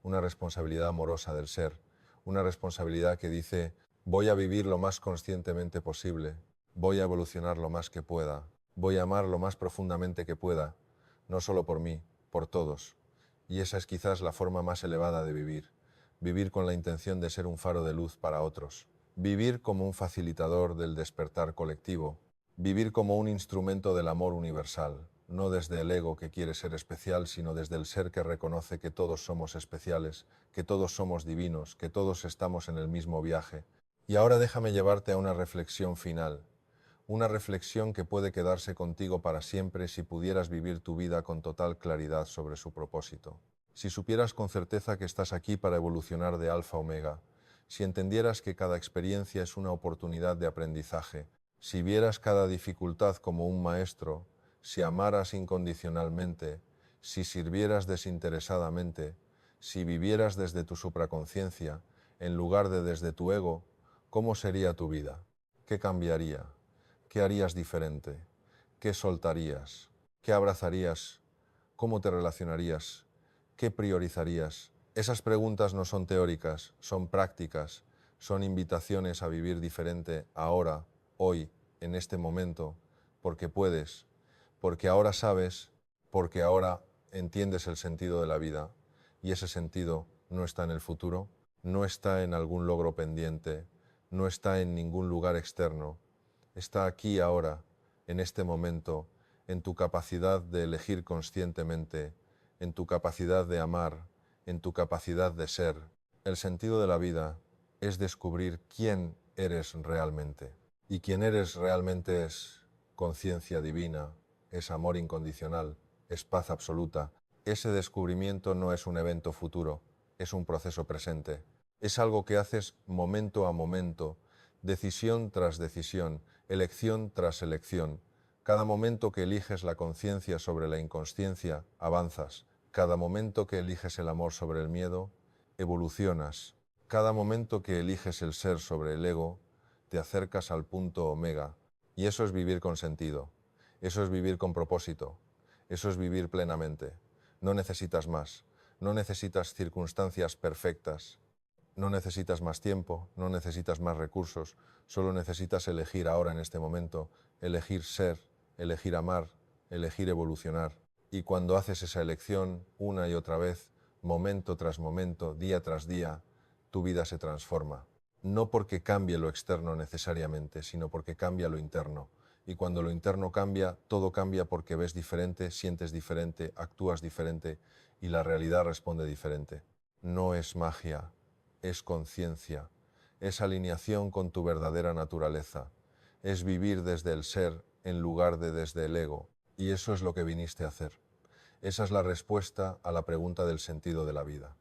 una responsabilidad amorosa del ser, una responsabilidad que dice, voy a vivir lo más conscientemente posible, voy a evolucionar lo más que pueda, voy a amar lo más profundamente que pueda, no solo por mí, por todos. Y esa es quizás la forma más elevada de vivir, vivir con la intención de ser un faro de luz para otros, vivir como un facilitador del despertar colectivo, vivir como un instrumento del amor universal, no desde el ego que quiere ser especial, sino desde el ser que reconoce que todos somos especiales, que todos somos divinos, que todos estamos en el mismo viaje. Y ahora déjame llevarte a una reflexión final, una reflexión que puede quedarse contigo para siempre si pudieras vivir tu vida con total claridad sobre su propósito. Si supieras con certeza que estás aquí para evolucionar de alfa a omega, si entendieras que cada experiencia es una oportunidad de aprendizaje, si vieras cada dificultad como un maestro, si amaras incondicionalmente, si sirvieras desinteresadamente, si vivieras desde tu supraconciencia, en lugar de desde tu ego, ¿cómo sería tu vida? ¿Qué cambiaría? ¿Qué harías diferente? ¿Qué soltarías? ¿Qué abrazarías? ¿Cómo te relacionarías? ¿Qué priorizarías? Esas preguntas no son teóricas, son prácticas, son invitaciones a vivir diferente ahora, hoy, en este momento, porque puedes, porque ahora sabes, porque ahora entiendes el sentido de la vida, y ese sentido no está en el futuro, no está en algún logro pendiente, no está en ningún lugar externo, está aquí ahora, en este momento, en tu capacidad de elegir conscientemente, en tu capacidad de amar, en tu capacidad de ser. El sentido de la vida es descubrir quién eres realmente. Y quién eres realmente es conciencia divina, es amor incondicional, es paz absoluta. Ese descubrimiento no es un evento futuro, es un proceso presente. Es algo que haces momento a momento, decisión tras decisión, elección tras elección. Cada momento que eliges la conciencia sobre la inconsciencia, avanzas. Cada momento que eliges el amor sobre el miedo, evolucionas. Cada momento que eliges el ser sobre el ego, te acercas al punto omega. Y eso es vivir con sentido. Eso es vivir con propósito. Eso es vivir plenamente. No necesitas más. No necesitas circunstancias perfectas. No necesitas más tiempo, no necesitas más recursos, solo necesitas elegir ahora en este momento, elegir ser, elegir amar, elegir evolucionar. Y cuando haces esa elección una y otra vez, momento tras momento, día tras día, tu vida se transforma. No porque cambie lo externo necesariamente, sino porque cambia lo interno. Y cuando lo interno cambia, todo cambia porque ves diferente, sientes diferente, actúas diferente y la realidad responde diferente. No es magia. Es conciencia, es alineación con tu verdadera naturaleza, es vivir desde el ser en lugar de desde el ego, y eso es lo que viniste a hacer. Esa es la respuesta a la pregunta del sentido de la vida.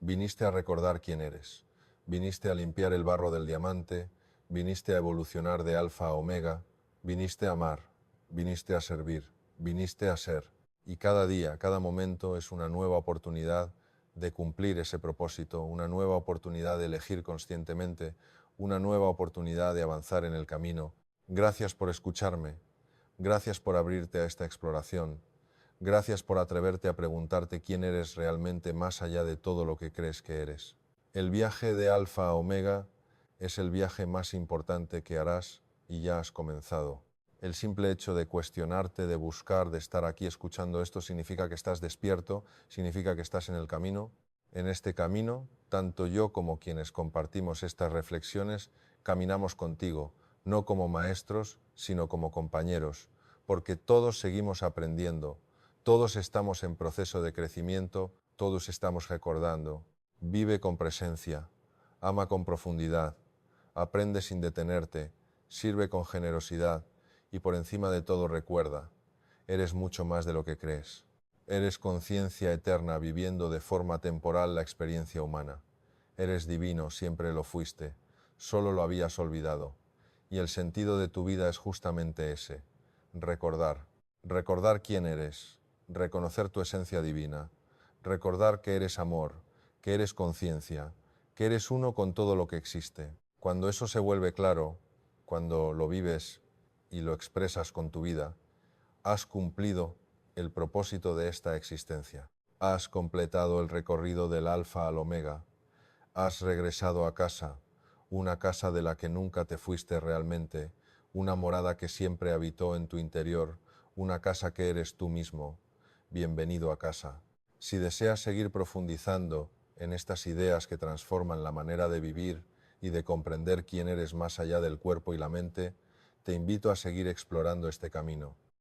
Viniste a recordar quién eres, viniste a limpiar el barro del diamante, viniste a evolucionar de alfa a omega, viniste a amar, viniste a servir, viniste a ser, y cada día, cada momento es una nueva oportunidad de cumplir ese propósito, una nueva oportunidad de elegir conscientemente, una nueva oportunidad de avanzar en el camino. Gracias por escucharme, gracias por abrirte a esta exploración, gracias por atreverte a preguntarte quién eres realmente más allá de todo lo que crees que eres. El viaje de alfa a omega es el viaje más importante que harás y ya has comenzado. El simple hecho de cuestionarte, de buscar, de estar aquí escuchando esto, significa que estás despierto, significa que estás en el camino. En este camino, tanto yo como quienes compartimos estas reflexiones, caminamos contigo, no como maestros, sino como compañeros, porque todos seguimos aprendiendo, todos estamos en proceso de crecimiento, todos estamos recordando. Vive con presencia, ama con profundidad, aprende sin detenerte, sirve con generosidad y por encima de todo recuerda, eres mucho más de lo que crees. Eres conciencia eterna viviendo de forma temporal la experiencia humana. Eres divino, siempre lo fuiste, solo lo habías olvidado. Y el sentido de tu vida es justamente ese, recordar. Recordar quién eres, reconocer tu esencia divina, recordar que eres amor, que eres conciencia, que eres uno con todo lo que existe. Cuando eso se vuelve claro, cuando lo vives y lo expresas con tu vida, has cumplido el propósito de esta existencia. Has completado el recorrido del alfa al omega. Has regresado a casa, una casa de la que nunca te fuiste realmente, una morada que siempre habitó en tu interior, una casa que eres tú mismo. Bienvenido a casa. Si deseas seguir profundizando en estas ideas que transforman la manera de vivir y de comprender quién eres más allá del cuerpo y la mente, te invito a seguir explorando este camino.